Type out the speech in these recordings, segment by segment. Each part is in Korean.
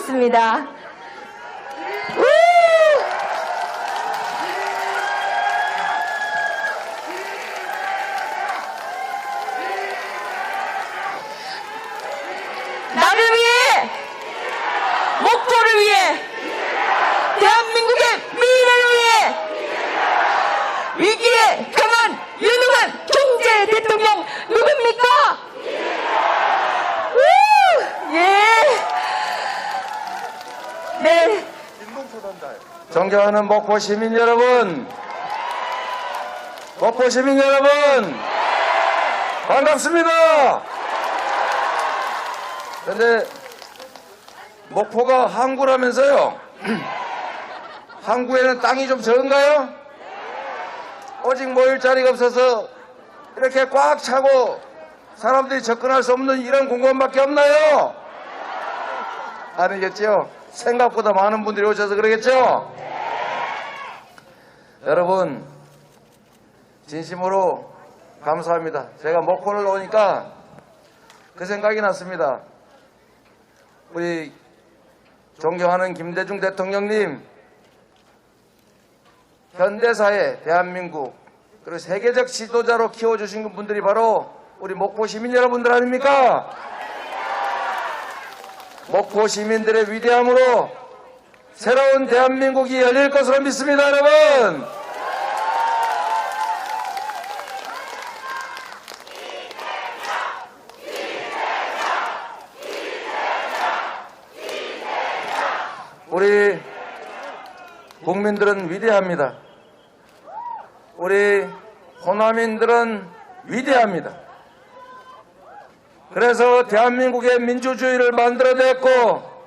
있습니다. 나를 위해, 목표를 위해, 대한민국의 미래를 위해 위기에 강한 유능한 경제 대통령 누굽니까? 예. 네. 존경하는 목포 시민 여러분, 목포 시민 여러분, 반갑습니다. 그런데 목포가 항구라면서요. 항구에는 땅이 좀 적은가요? 오직 모일 자리가 없어서 이렇게 꽉 차고 사람들이 접근할 수 없는 이런 공간밖에 없나요? 아니겠죠? 생각보다 많은 분들이 오셔서 그러겠죠? 여러분, 진심으로 감사합니다. 제가 목포를 오니까 그 생각이 났습니다. 우리 존경하는 김대중 대통령님, 현대사회, 대한민국, 그리고 세계적 지도자로 키워주신 분들이 바로 우리 목포 시민 여러분들 아닙니까? 목포 시민들의 위대함으로 새로운 대한민국이 열릴 것으로 믿습니다, 여러분! 우리 국민들은 위대합니다. 우리 호남인들은 위대합니다. 그래서 대한민국의 민주주의를 만들어냈고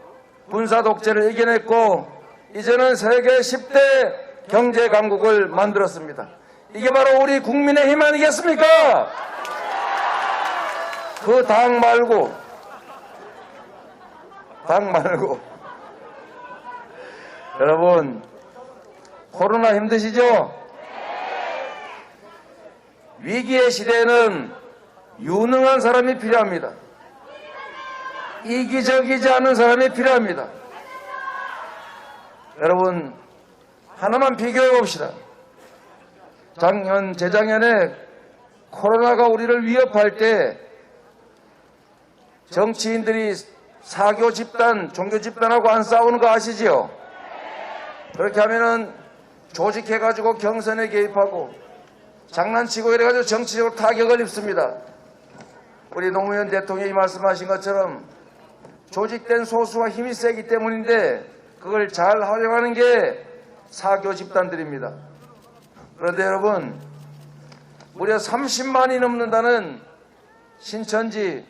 군사독재를 이겨냈고 이제는 세계 10대 경제강국을 만들었습니다. 이게 바로 우리 국민의 힘 아니겠습니까? 그 당 말고 여러분, 코로나 힘드시죠? 위기의 시대에는 유능한 사람이 필요합니다. 이기적이지 않은 사람이 필요합니다. 여러분, 하나만 비교해 봅시다. 재작년에 코로나가 우리를 위협할 때 정치인들이 사교 집단, 종교 집단하고 안 싸우는 거 아시지요? 그렇게 하면은 조직해가지고 경선에 개입하고 장난치고 이래가지고 정치적으로 타격을 입습니다. 우리 노무현 대통령이 말씀하신 것처럼 조직된 소수와 힘이 세기 때문인데 그걸 잘 활용하는 게 사교 집단들입니다. 그런데 여러분, 무려 30만이 넘는다는 신천지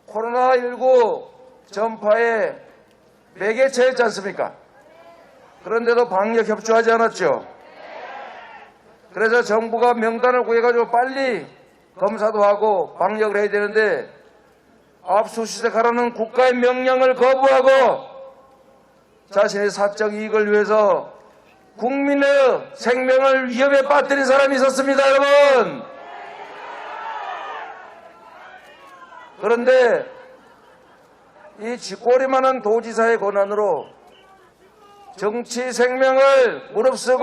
코로나19 전파에 매개체였지 않습니까? 그런데도 방역 협조하지 않았죠. 그래서 정부가 명단을 구해가지고 빨리 검사도 하고 방역을 해야 되는데 압수수색하라는 국가의 명령을 거부하고 자신의 사적 이익을 위해서 국민의 생명을 위협에 빠뜨린 사람이 있었습니다, 여러분. 그런데 이 쥐꼬리만한 도지사의 권한으로 정치 생명을 무릅쓰고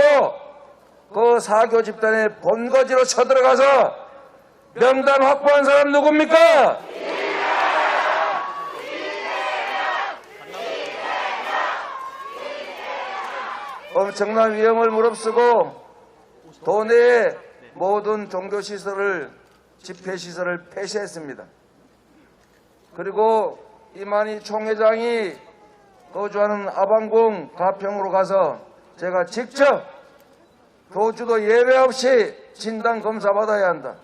그 사교 집단의 본거지로 쳐들어가서 명단 확보한 사람 누굽니까? 엄청난 위험을 무릅쓰고 도내의 모든 종교시설을, 집회시설을 폐쇄했습니다. 그리고 이만희 총회장이 거주하는 아방궁 가평으로 가서 제가 직접 교주도 예외 없이 진단 검사 받아야 한다.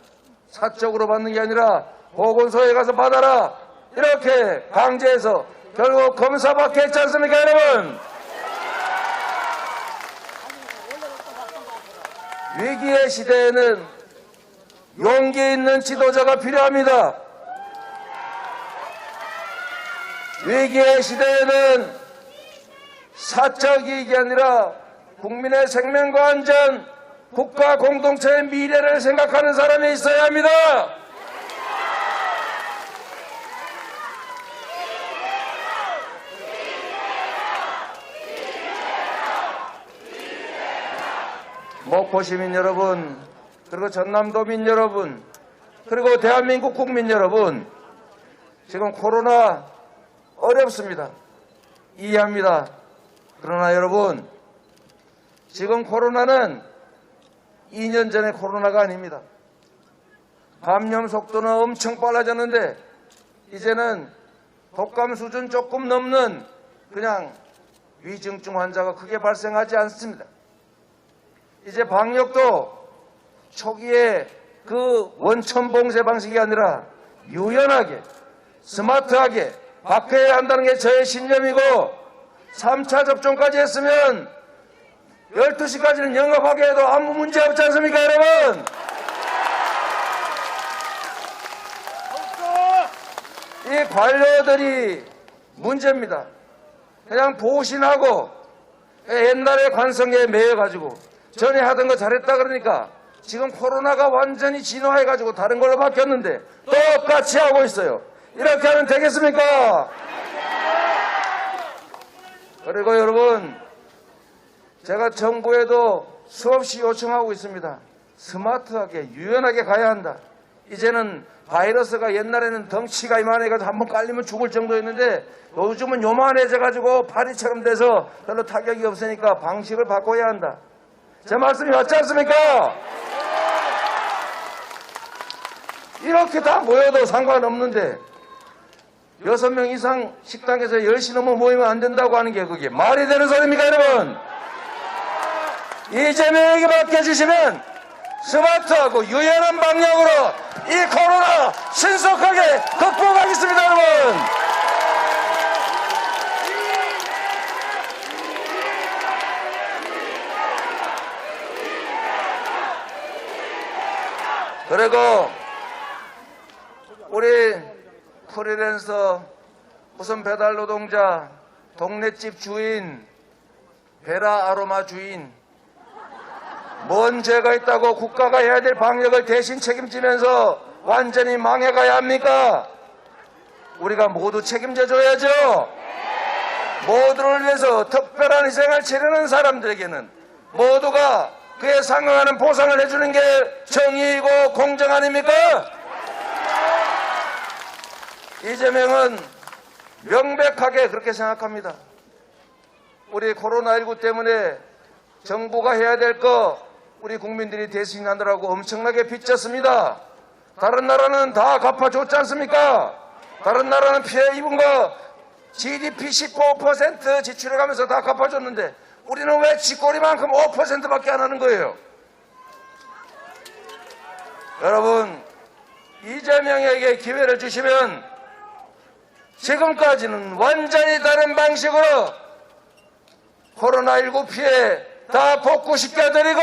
사적으로 받는 게 아니라 보건소에 가서 받아라. 이렇게 강제해서 결국 검사 받게 했지 않습니까, 여러분? 위기의 시대에는 용기 있는 지도자가 필요합니다. 위기의 시대에는 사적 이익이 아니라 국민의 생명과 안전, 국가 공동체의 미래를 생각하는 사람이 있어야 합니다. 목포 시민 여러분, 그리고 전남도민 여러분, 그리고 대한민국 국민 여러분, 지금 코로나 어렵습니다. 이해합니다. 그러나 여러분, 지금 코로나는 2년 전의 코로나가 아닙니다. 감염 속도는 엄청 빨라졌는데 이제는 독감 수준 조금 넘는 그냥 위중증 환자가 크게 발생하지 않습니다. 이제 방역도 초기에 그 원천 봉쇄 방식이 아니라 유연하게 스마트하게 바뀌어야 한다는 게 저의 신념이고, 3차 접종까지 했으면 12시까지는 영업하게 해도 아무 문제 없지 않습니까, 여러분? 이 관료들이 문제입니다. 그냥 보신하고 옛날의 관성에 매여가지고 전에 하던 거 잘했다 그러니까 지금 코로나가 완전히 진화해가지고 다른 걸로 바뀌었는데 똑같이 하고 있어요. 이렇게 하면 되겠습니까? 그리고 여러분, 제가 정부에도 수없이 요청하고 있습니다. 스마트하게 유연하게 가야 한다. 이제는 바이러스가 옛날에는 덩치가 이만해가지고 한번 깔리면 죽을 정도였는데 요즘은 요만해져가지고 파리처럼 돼서 별로 타격이 없으니까 방식을 바꿔야 한다. 제 말씀이 맞지 않습니까? 이렇게 다 모여도 상관없는데 6명 이상 식당에서 10시 넘어 모이면 안 된다고 하는 게 그게 말이 되는 소리입니까, 여러분? 이재명에게 맡겨주시면 스마트하고 유연한 방향으로 이 코로나 신속하게 극복하겠습니다, 여러분! 그리고 우리 프리랜서, 무슨 배달 노동자, 동네집 주인, 베라 아로마 주인, 뭔 죄가 있다고 국가가 해야 될 방역을 대신 책임지면서 완전히 망해가야 합니까? 우리가 모두 책임져줘야죠. 모두를 위해서 특별한 희생을 치르는 사람들에게는 모두가 그에 상응하는 보상을 해주는 게 정의이고 공정 아닙니까? 이재명은 명백하게 그렇게 생각합니다. 우리 코로나19 때문에 정부가 해야 될 거 우리 국민들이 대신하느라고 엄청나게 빚졌습니다. 다른 나라는 다 갚아줬지 않습니까? 다른 나라는 피해 입은 거 GDP 15% 지출해가면서 다 갚아줬는데 우리는 왜 쥐꼬리만큼 5%밖에 안 하는 거예요? 여러분, 이재명에게 기회를 주시면 지금까지는 완전히 다른 방식으로 코로나19 피해 다 복구시켜드리고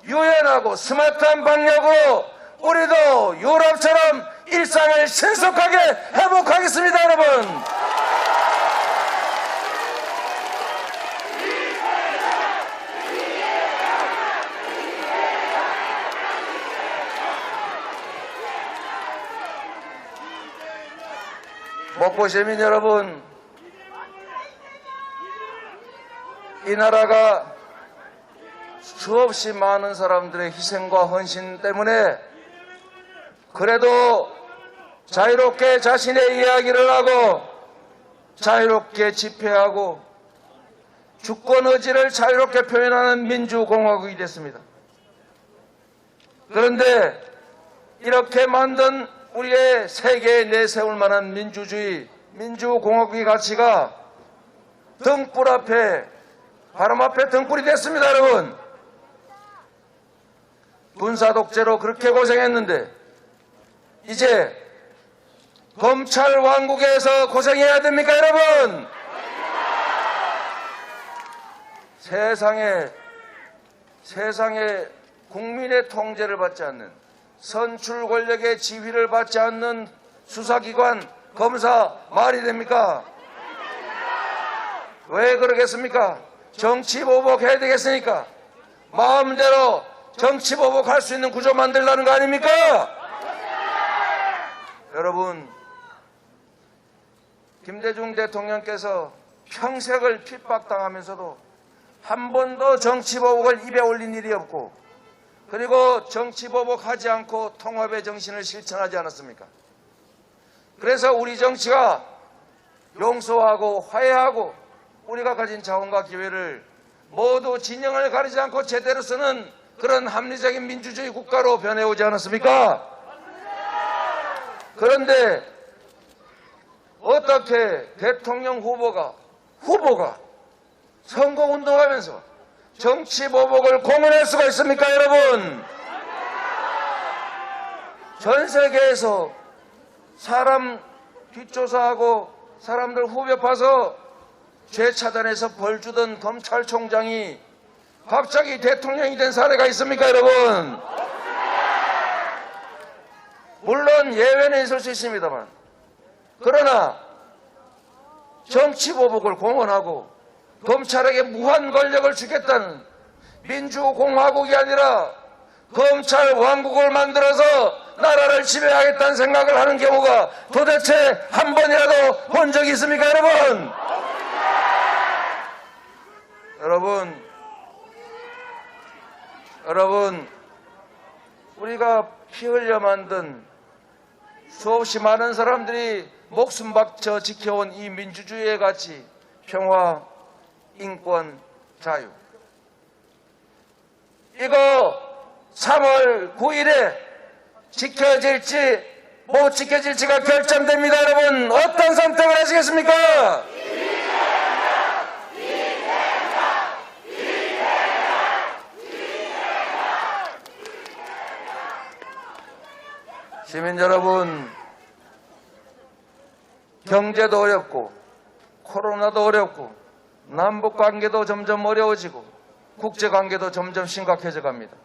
유연하고 스마트한 방역으로 우리도 유럽처럼 일상을 신속하게 회복하겠습니다, 여러분. 목포 시민 여러분, 이 나라가 수없이 많은 사람들의 희생과 헌신 때문에 그래도 자유롭게 자신의 이야기를 하고 자유롭게 집회하고 주권 의지를 자유롭게 표현하는 민주공화국이 됐습니다. 그런데 이렇게 만든 우리의 세계에 내세울 만한 민주주의, 민주공화국의 가치가 등불 앞에, 바람 앞에 등불이 됐습니다, 여러분. 군사독재로 그렇게 고생했는데 이제 검찰 왕국에서 고생해야 됩니까, 여러분? 세상에 국민의 통제를 받지 않는, 선출 권력의 지휘를 받지 않는 수사기관, 검사 말이 됩니까? 왜 그러겠습니까? 정치 보복해야 되겠으니까 마음대로 정치 보복할 수 있는 구조 만들라는 거 아닙니까? 여러분, 김대중 대통령께서 평생을 핍박당하면서도 한 번도 정치보복을 입에 올린 일이 없고, 그리고 정치보복하지 않고 통합의 정신을 실천하지 않았습니까? 그래서 우리 정치가 용서하고 화해하고 우리가 가진 자원과 기회를 모두 진영을 가리지 않고 제대로 쓰는 그런 합리적인 민주주의 국가로 변해오지 않았습니까? 그런데 어떻게 대통령 후보가 선거운동하면서 정치보복을 공언할 수가 있습니까, 여러분? 전 세계에서 사람 뒷조사하고 사람들 후벼 파서 죄 차단해서 벌 주던 검찰총장이 갑자기 대통령이 된 사례가 있습니까, 여러분? 물론 예외는 있을 수 있습니다만, 그러나 정치보복을 공언하고 검찰에게 무한 권력을 주겠다는 민주공화국이 아니라 검찰 왕국을 만들어서 나라를 지배하겠다는 생각을 하는 경우가 도대체 한 번이라도 본 적이 있습니까, 여러분? 여러분, 우리가 피 흘려 만든 수없이 많은 사람들이 목숨 바쳐 지켜온 이 민주주의의 가치, 평화, 인권, 자유. 이거 3월 9일에 지켜질지 못 지켜질지가 결정됩니다. 여러분, 어떤 선택을 하시겠습니까? 시민 여러분, 경제도 어렵고 코로나도 어렵고 남북관계도 점점 어려워지고 국제관계도 점점 심각해져 갑니다.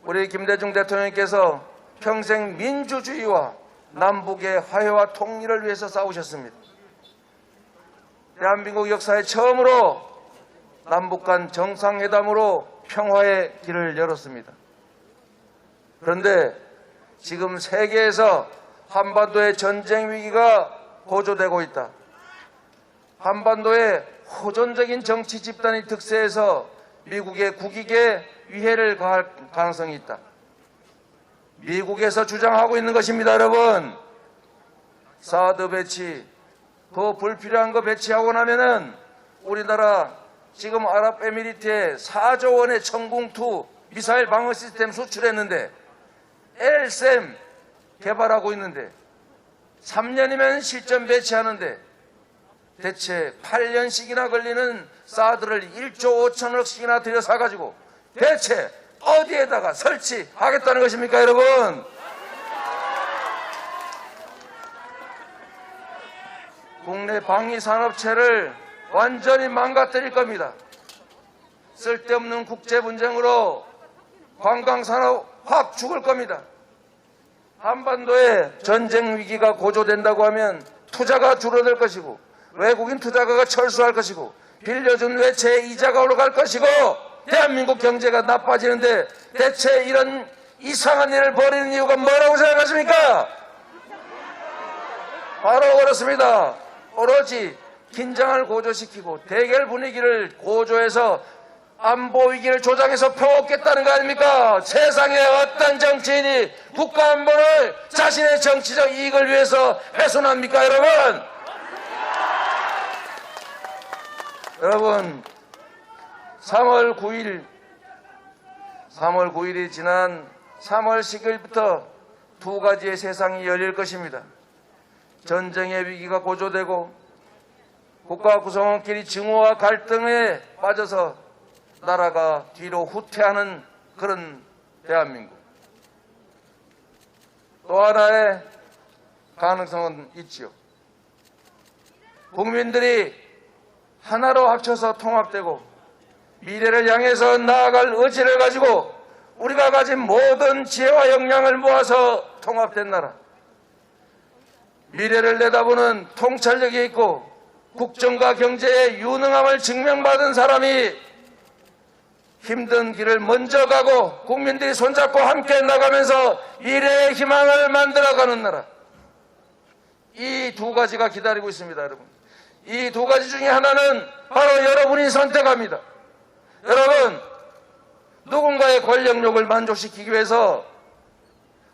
우리 김대중 대통령께서 평생 민주주의와 남북의 화해와 통일을 위해서 싸우셨습니다. 대한민국 역사에 처음으로 남북 간 정상회담으로 평화의 길을 열었습니다. 그런데 지금 세계에서 한반도의 전쟁 위기가 고조되고 있다. 한반도에 호전적인 정치 집단이 득세해서 미국의 국익에 위해를 가할 가능성이 있다. 미국에서 주장하고 있는 것입니다, 여러분. 사드 배치, 더 불필요한 거 배치하고 나면은 우리나라 지금 아랍에미리트에 4조 원의 천궁2 미사일 방어 시스템 수출했는데 LSM 개발하고 있는데 3년이면 실전 배치하는데 대체 8년씩이나 걸리는 사드를 1조 5천억씩이나 들여 사가지고 대체 어디에다가 설치하겠다는 것입니까, 여러분? 국내 방위산업체를 완전히 망가뜨릴 겁니다. 쓸데없는 국제 분쟁으로 관광산업 확 죽을 겁니다. 한반도에 전쟁 위기가 고조된다고 하면 투자가 줄어들 것이고 외국인 투자가가 철수할 것이고 빌려준 외채의 이자가 올라갈 것이고 대한민국 경제가 나빠지는데 대체 이런 이상한 일을 벌이는 이유가 뭐라고 생각하십니까? 바로 그렇습니다. 오로지 긴장을 고조시키고 대결 분위기를 고조해서 안보 위기를 조장해서 펴먹겠다는 거 아닙니까? 세상에 어떤 정치인이 국가 안보를 자신의 정치적 이익을 위해서 훼손합니까, 여러분? 여러분, 3월 9일이 지난 3월 10일부터 두 가지의 세상이 열릴 것입니다. 전쟁의 위기가 고조되고 국가 구성원끼리 증오와 갈등에 빠져서 나라가 뒤로 후퇴하는 그런 대한민국. 또 하나의 가능성은 있지요. 국민들이 하나로 합쳐서 통합되고 미래를 향해서 나아갈 의지를 가지고 우리가 가진 모든 지혜와 역량을 모아서 통합된 나라. 미래를 내다보는 통찰력이 있고 국정과 경제의 유능함을 증명받은 사람이 힘든 길을 먼저 가고 국민들이 손잡고 함께 나가면서 미래의 희망을 만들어가는 나라. 이 두 가지가 기다리고 있습니다, 여러분. 이 두 가지 중에 하나는 바로 여러분이 선택합니다. 여러분, 누군가의 권력욕을 만족시키기 위해서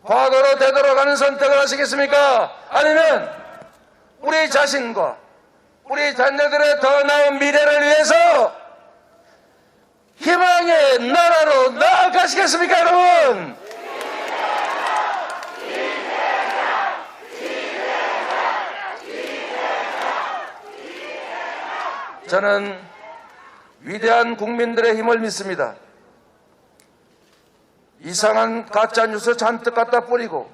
과거로 되돌아가는 선택을 하시겠습니까? 아니면 우리 자신과 우리 자녀들의 더 나은 미래를 위해서 희망의 나라로 나아가시겠습니까, 여러분? 저는 위대한 국민들의 힘을 믿습니다. 이상한 가짜뉴스 잔뜩 갖다 뿌리고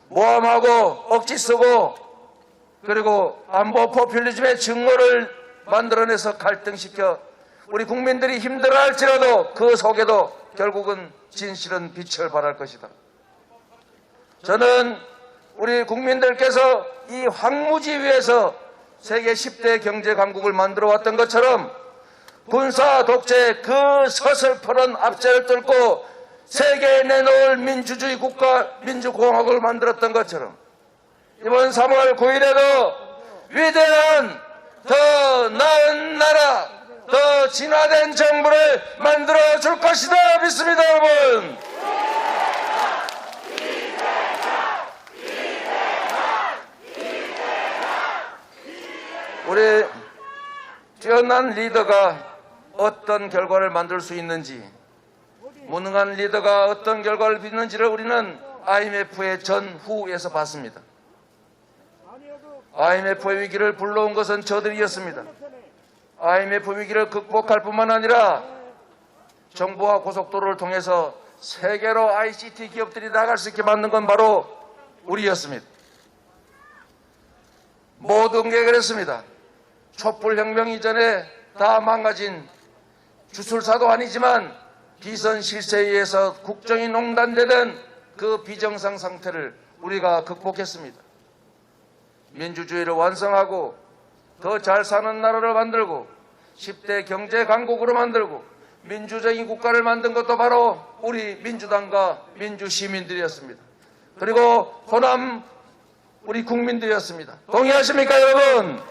모함하고 억지 쓰고 그리고 안보 포퓰리즘의 증오를 만들어내서 갈등시켜 우리 국민들이 힘들어할지라도 그 속에도 결국은 진실은 빛을 발할 것이다. 저는 우리 국민들께서 이 황무지 위에서 세계 10대 경제 강국을 만들어 왔던 것처럼 군사 독재 그 서슬퍼런 압제를 뚫고 세계에 내놓을 민주주의 국가 민주공화국을 만들었던 것처럼 이번 3월 9일에도 위대한 더 나은 나라 더 진화된 정부를 만들어 줄 것이다 믿습니다. 여러분, 우리 뛰어난 리더가 어떤 결과를 만들 수 있는지, 무능한 리더가 어떤 결과를 빚는지를 우리는 IMF의 전후에서 봤습니다. IMF의 위기를 불러온 것은 저들이었습니다. IMF 위기를 극복할 뿐만 아니라 정부와 고속도로를 통해서 세계로 ICT 기업들이 나갈 수 있게 만든 건 바로 우리였습니다. 모든 게 그랬습니다. 촛불혁명 이전에 다 망가진 주술사도 아니지만 비선 실세에 의해서 국정이 농단되던 그 비정상 상태를 우리가 극복했습니다. 민주주의를 완성하고 더 잘 사는 나라를 만들고 10대 경제 강국으로 만들고 민주적인 국가를 만든 것도 바로 우리 민주당과 민주시민들이었습니다. 그리고 호남 우리 국민들이었습니다. 동의하십니까, 여러분?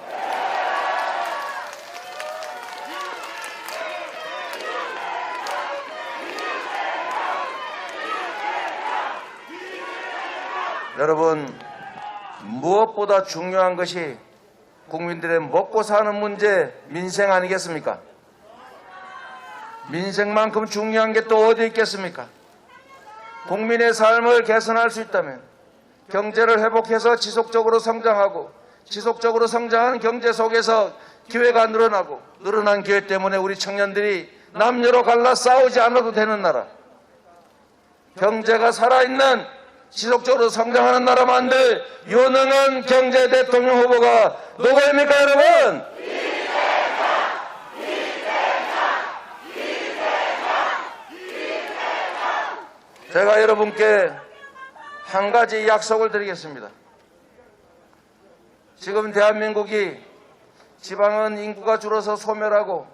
여러분, 무엇보다 중요한 것이 국민들의 먹고 사는 문제, 민생 아니겠습니까? 민생만큼 중요한 게 또 어디 있겠습니까? 국민의 삶을 개선할 수 있다면 경제를 회복해서 지속적으로 성장하고 지속적으로 성장하는 경제 속에서 기회가 늘어나고 늘어난 기회 때문에 우리 청년들이 남녀로 갈라 싸우지 않아도 되는 나라, 경제가 살아있는 지속적으로 성장하는 나라 만들 유능한 경제 대통령 후보가 누구입니까, 여러분? 제가 여러분께 한 가지 약속을 드리겠습니다. 지금 대한민국이 지방은 인구가 줄어서 소멸하고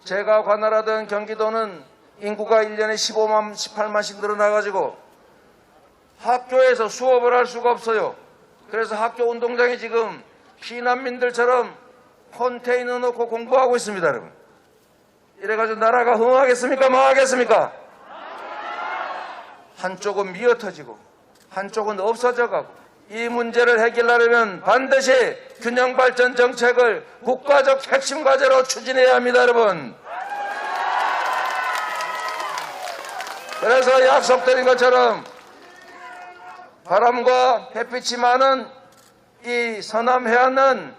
제가 관할하던 경기도는 인구가 1년에 15만, 18만씩 늘어나가지고 학교에서 수업을 할 수가 없어요. 그래서 학교 운동장에 지금 피난민들처럼 컨테이너 놓고 공부하고 있습니다, 여러분. 이래가지고 나라가 흥하겠습니까, 망하겠습니까? 한쪽은 미어터지고 한쪽은 없어져가고, 이 문제를 해결하려면 반드시 균형발전 정책을 국가적 핵심 과제로 추진해야 합니다, 여러분. 그래서 약속드린 것처럼 바람과 햇빛이 많은 이 서남 해안은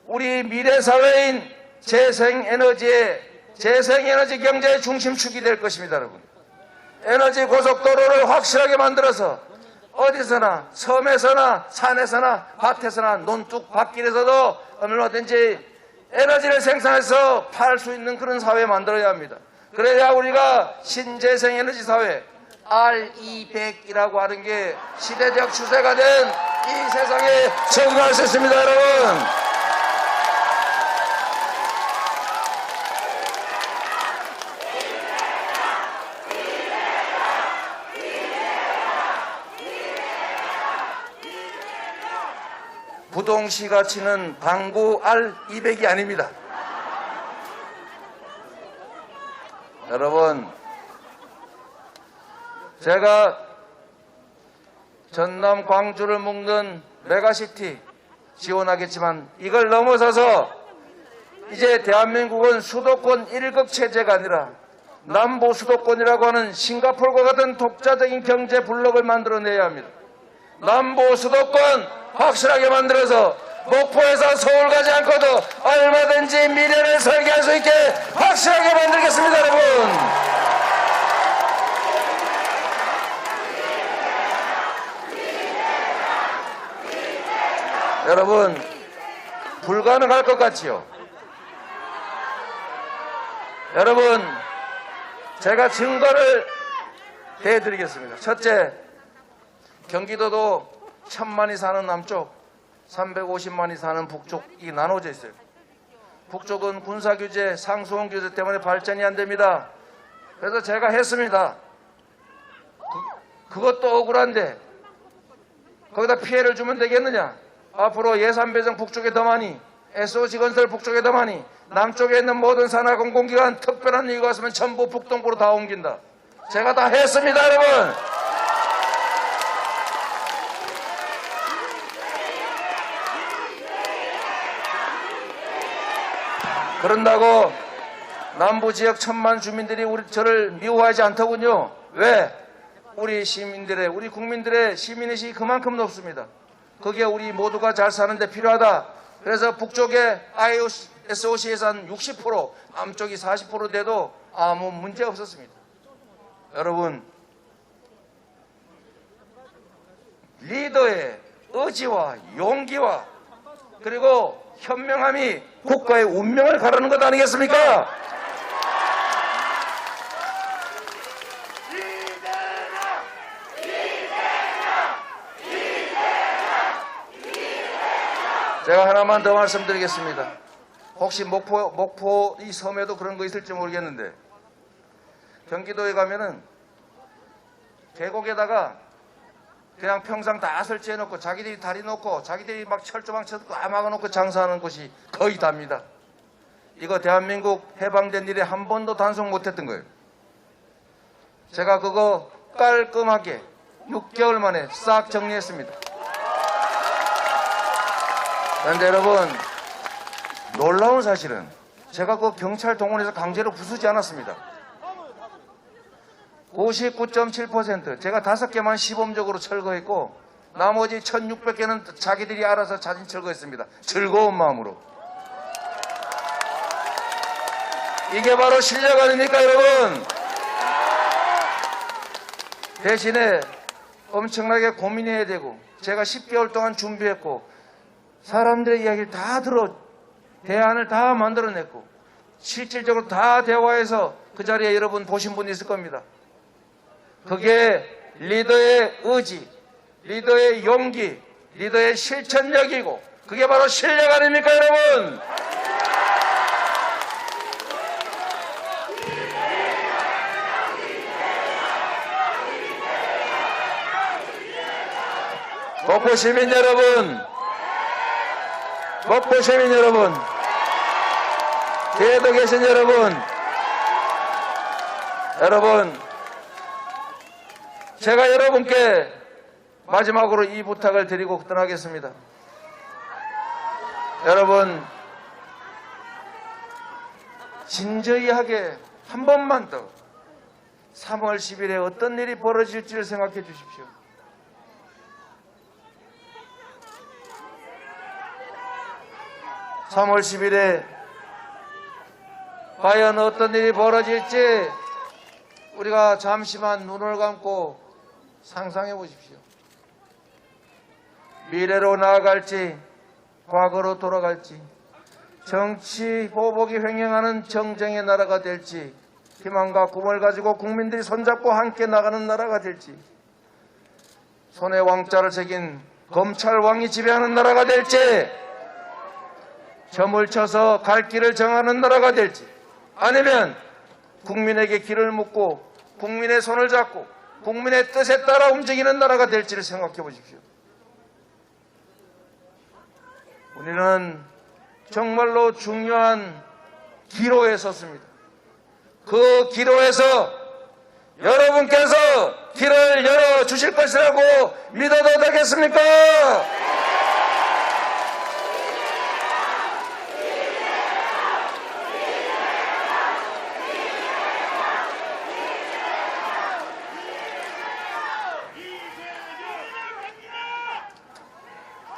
우리 미래사회인 재생에너지 경제의 중심축이 될 것입니다, 여러분. 에너지 고속도로를 확실하게 만들어서 어디서나 섬에서나 산에서나 밭에서나 논둑 밭길에서도 얼마든지 에너지를 생산해서 팔 수 있는 그런 사회 만들어야 합니다. 그래야 우리가 신재생에너지 사회 RE100이라고 하는 게 시대적 추세가 된 이 세상에 적응할 수 있습니다, 여러분. 우동시 가치는 방구 R200이 아닙니다. 여러분, 제가 전남 광주를 묶는 메가시티 지원하겠지만 이걸 넘어서서 이제 대한민국은 수도권 1국 체제가 아니라 남부 수도권이라고 하는 싱가포르와 같은 독자적인 경제 블록을 만들어내야 합니다. 남부 수도권 확실하게 만들어서 목포에서 서울 가지 않고도 얼마든지 미래를 설계할 수 있게 확실하게 만들겠습니다, 여러분. 여러분, 불가능할 것 같지요? 여러분, 제가 증거를 대드리겠습니다. 첫째, 경기도도 1000만이 사는 남쪽, 350만이 사는 북쪽이 나눠져 있어요. 북쪽은 군사규제, 상수원 규제 때문에 발전이 안 됩니다. 그래서 제가 했습니다. 그것도 억울한데 거기다 피해를 주면 되겠느냐? 앞으로 예산 배정 북쪽에 더 많이, SOC 건설 북쪽에 더 많이, 남쪽에 있는 모든 산하 공공기관 특별한 이유가 있으면 전부 북동부로 다 옮긴다. 제가 다 했습니다, 여러분. 그런다고 남부 지역 1000만 주민들이 저를 미워하지 않더군요. 왜? 우리 시민들의, 우리 국민들의 시민의식이 그만큼 높습니다. 거기에 우리 모두가 잘 사는데 필요하다. 그래서 북쪽에 SOC 예산 60%, 남쪽이 40% 돼도 아무 문제 없었습니다. 여러분, 리더의 의지와 용기와 그리고 현명함이 국가의 운명을 가르는 것 아니겠습니까? 제가 하나만 더 말씀드리겠습니다. 혹시 목포 이 섬에도 그런 거 있을지 모르겠는데, 경기도에 가면은 계곡에다가 그냥 평상 다 설치해놓고 자기들이 다리 놓고 자기들이 막 철조망 쳐놓고 다 막아놓고 장사하는 곳이 거의 답니다. 이거 대한민국 해방된 일에 한 번도 단속 못했던 거예요. 제가 그거 깔끔하게 6개월 만에 싹 정리했습니다. 그런데 여러분, 놀라운 사실은 제가 그 경찰 동원해서 강제로 부수지 않았습니다. 99.7% 제가 5개만 시범적으로 철거했고 나머지 1600개는 자기들이 알아서 자진 철거했습니다. 즐거운 마음으로. 이게 바로 실력 아닙니까, 여러분? 대신에 엄청나게 고민해야 되고 제가 10개월 동안 준비했고 사람들의 이야기를 다 들어 대안을 다 만들어냈고 실질적으로 다 대화해서 그 자리에 여러분 보신 분 있을 겁니다. 그게 리더의 의지, 리더의 용기, 리더의 실천력이고 그게 바로 실력 아닙니까, 여러분? 목포 시민 여러분, 목포 시민 여러분, 뒤에도 계신 여러분, 제가 여러분께 마지막으로 이 부탁을 드리고 떠나겠습니다. 여러분, 진저리하게 한 번만 더 3월 10일에 어떤 일이 벌어질지를 생각해 주십시오. (3월 10일에) 과연 어떤 일이 벌어질지 우리가 잠시만 눈을 감고 상상해 보십시오. 미래로 나아갈지 과거로 돌아갈지, 정치 보복이 횡행하는 정쟁의 나라가 될지, 희망과 꿈을 가지고 국민들이 손잡고 함께 나가는 나라가 될지, 손에 왕자를 새긴 검찰왕이 지배하는 나라가 될지, 점을 쳐서 갈 길을 정하는 나라가 될지, 아니면 국민에게 길을 묻고 국민의 손을 잡고 국민의 뜻에 따라 움직이는 나라가 될지를 생각해 보십시오. 우리는 정말로 중요한 기로에 섰습니다. 그 기로에서 여러분께서 길을 열어주실 것이라고 믿어도 되겠습니까?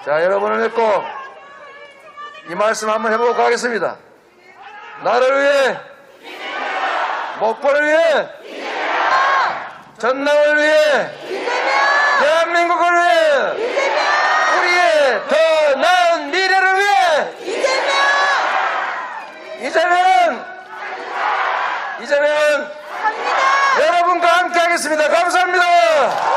자, 여러분을 믿고 이 말씀 한번 해보고 가겠습니다. 나를 위해, 목포를 위해, 전남을 위해, 대한민국을 위해, 우리의 더 나은 미래를 위해 이재명 여러분과 함께 하겠습니다. 감사합니다.